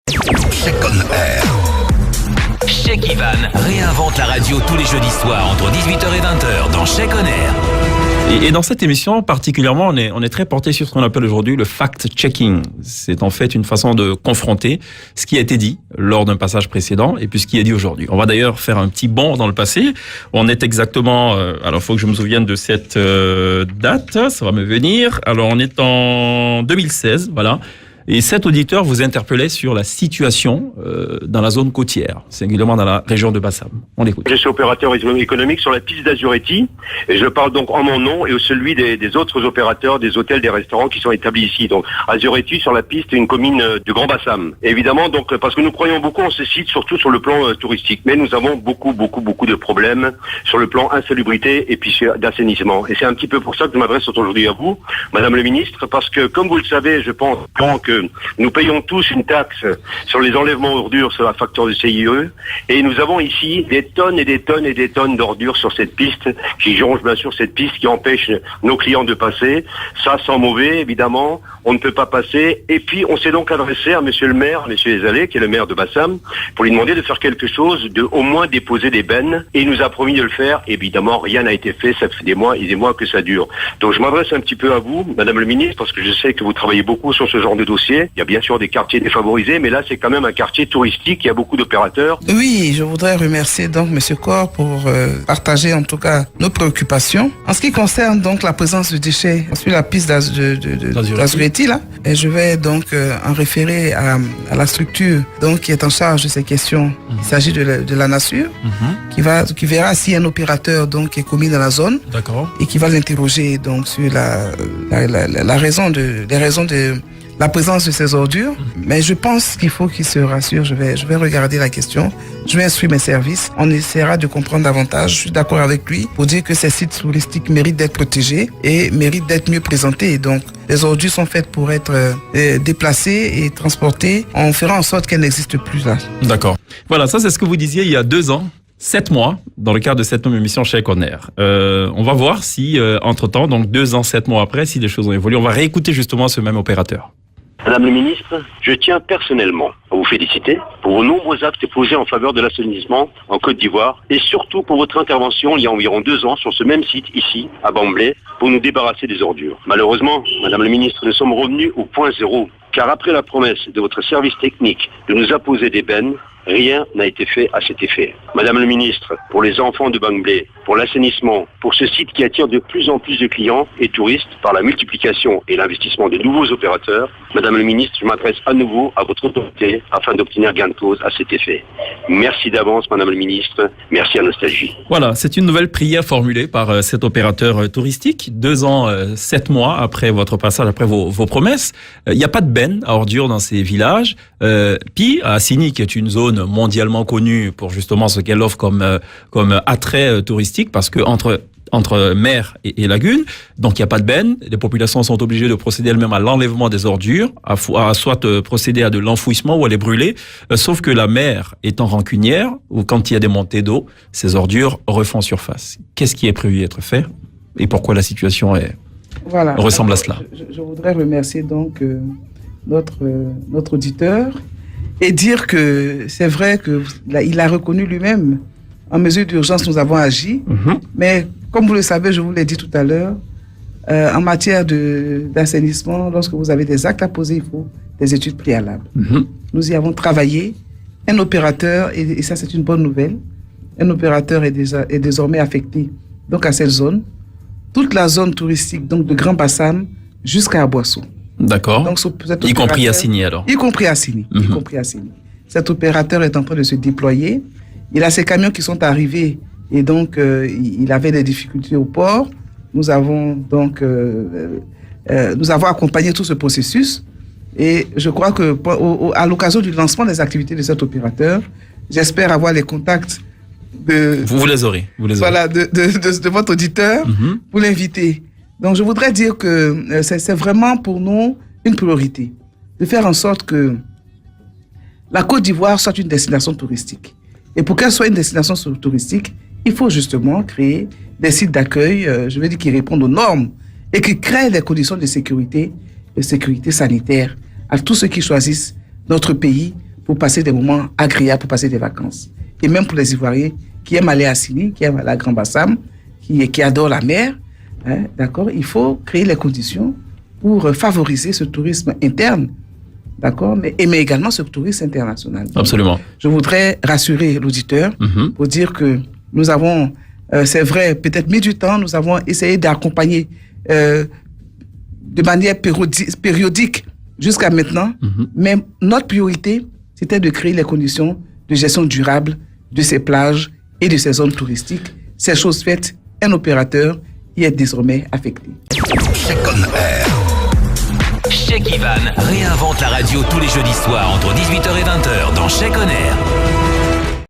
Check on Air. Check Ivan réinvente la radio tous les jeudis soirs entre 18h et 20h dans Check on Air. Et dans cette émission, particulièrement, on est très porté sur ce qu'on appelle aujourd'hui le fact-checking. C'est en fait une façon de confronter ce qui a été dit lors d'un passage précédent et puis ce qui est dit aujourd'hui. On va d'ailleurs faire un petit bond dans le passé. On est exactement... alors, il faut que je me souvienne de cette date. Ça va me venir. Alors, on est en 2016, voilà. Et cet auditeur vous interpellait sur la situation dans la zone côtière, singulièrement dans la région de Bassam. On l'écoute. Je suis opérateur économique sur la piste d'Azuretti et je parle donc en mon nom et au celui des autres opérateurs des hôtels, des restaurants qui sont établis ici. Donc Azuretti sur la piste est une commune du Grand Bassam. Évidemment donc parce que nous croyons beaucoup en ce site, surtout sur le plan touristique. Mais nous avons beaucoup de problèmes sur le plan insalubrité et puis d'assainissement. Et c'est un petit peu pour ça que je m'adresse aujourd'hui à vous, Madame le Ministre, parce que comme vous le savez, je pense que nous payons tous une taxe sur les enlèvements d'ordures sur la facture de CIE et nous avons ici des tonnes et des tonnes et des tonnes d'ordures sur cette piste qui jonchent bien sûr cette piste qui empêche nos clients de passer. Ça sent mauvais évidemment, on ne peut pas passer et puis on s'est donc adressé à monsieur le maire, monsieur Ezalé qui est le maire de Bassam pour lui demander de faire quelque chose, de au moins déposer des bennes et il nous a promis de le faire. Évidemment rien n'a été fait, ça fait des mois et des mois que ça dure. Donc je m'adresse un petit peu à vous, Madame le Ministre, parce que je sais que vous travaillez beaucoup sur ce genre de dossier. Il y a bien sûr des quartiers défavorisés, mais là c'est quand même un quartier touristique, il y a beaucoup d'opérateurs. Oui, je voudrais remercier donc Monsieur Corr pour partager en tout cas nos préoccupations. En ce qui concerne donc la présence de déchets sur la piste d'Azuretti là, et je vais donc en référer à la structure donc qui est en charge de ces questions. Il s'agit de la Nature, qui verra si un opérateur donc est commis dans la zone. D'accord. Et qui va l'interroger donc sur les raisons de la présence de ces ordures, mais je pense qu'il faut qu'il se rassure. Je vais regarder la question, je vais instruire mes services, on essaiera de comprendre davantage. Je suis d'accord avec lui pour dire que ces sites touristiques méritent d'être protégés et méritent d'être mieux présentés. Donc, les ordures sont faites pour être déplacées et transportées. On fera en sorte qu'elles n'existent plus là. D'accord. Voilà, ça c'est ce que vous disiez il y a 2 ans. 7 mois, dans le cadre de cette même émission Check on Air. On va voir si, entre-temps, donc 2 ans, 7 mois après, si les choses ont évolué, on va réécouter justement ce même opérateur. Madame le Ministre, je tiens personnellement à vous féliciter pour vos nombreux actes posés en faveur de l'assainissement en Côte d'Ivoire et surtout pour votre intervention il y a environ 2 ans sur ce même site ici, à Bamblé, pour nous débarrasser des ordures. Malheureusement, Madame le Ministre, nous sommes revenus au point zéro, car après la promesse de votre service technique de nous apposer des bennes, rien n'a été fait à cet effet. Madame le Ministre, pour les enfants de Bamblé, pour l'assainissement, pour ce site qui attire de plus en plus de clients et touristes par la multiplication et l'investissement de nouveaux opérateurs, Madame le Ministre, je m'adresse à nouveau à votre autorité afin d'obtenir gain de cause à cet effet. Merci d'avance, Madame le Ministre. Merci à Nostalgie. Voilà, c'est une nouvelle prière formulée par cet opérateur touristique. 2 ans, 7 mois après votre passage, après vos promesses. Il n'y a pas de benne à ordures dans ces villages. Puis, à Assini, qui est une zone mondialement connue pour justement ce qu'elle offre comme attrait touristique, parce que entre mer et lagune, donc il n'y a pas de benne. Les populations sont obligées de procéder elles-mêmes à l'enlèvement des ordures, à soit procéder à de l'enfouissement ou à les brûler. Sauf que la mer étant rancunière, ou quand il y a des montées d'eau, ces ordures refont surface. Qu'est-ce qui est prévu d'être fait et pourquoi la situation ressemble à cela? Je voudrais remercier donc notre auditeur et dire que c'est vrai qu'il a reconnu lui-même. En mesure d'urgence, nous avons agi, mais comme vous le savez, je vous l'ai dit tout à l'heure, en matière d'assainissement, lorsque vous avez des actes à poser, il faut des études préalables. Nous y avons travaillé. Un opérateur, et ça c'est une bonne nouvelle, un opérateur est désormais affecté donc à cette zone, toute la zone touristique donc de Grand Bassam jusqu'à Aboissou. D'accord. Donc, y compris à Assini alors. Y compris à Assini. Cet opérateur est en train de se déployer. Il a ses camions qui sont arrivés et donc il avait des difficultés au port. Nous avons donc accompagné tout ce processus et je crois que à l'occasion du lancement des activités de cet opérateur, j'espère avoir les contacts Vous les aurez. Voilà, de votre auditeur pour l'inviter. Donc je voudrais dire que c'est vraiment pour nous une priorité de faire en sorte que la Côte d'Ivoire soit une destination touristique. Et pour qu'elle soit une destination touristique, il faut justement créer des sites d'accueil, je veux dire, qui répondent aux normes et qui créent des conditions de sécurité sanitaire à tous ceux qui choisissent notre pays pour passer des moments agréables, pour passer des vacances. Et même pour les Ivoiriens qui aiment aller à Sini, qui aiment aller à Grand Bassam, qui adorent la mer, hein, d'accord, il faut créer les conditions pour favoriser ce tourisme interne, d'accord, mais également ce tourisme international. Absolument. Je voudrais rassurer l'auditeur pour dire que nous avons, c'est vrai, peut-être mis du temps, nous avons essayé d'accompagner de manière périodique jusqu'à maintenant, mais notre priorité, c'était de créer les conditions de gestion durable de ces plages et de ces zones touristiques. Ces choses faites, un opérateur y est désormais affecté. Check Ivan réinvente la radio tous les jeudis soirs entre 18h et 20h dans Check On Air.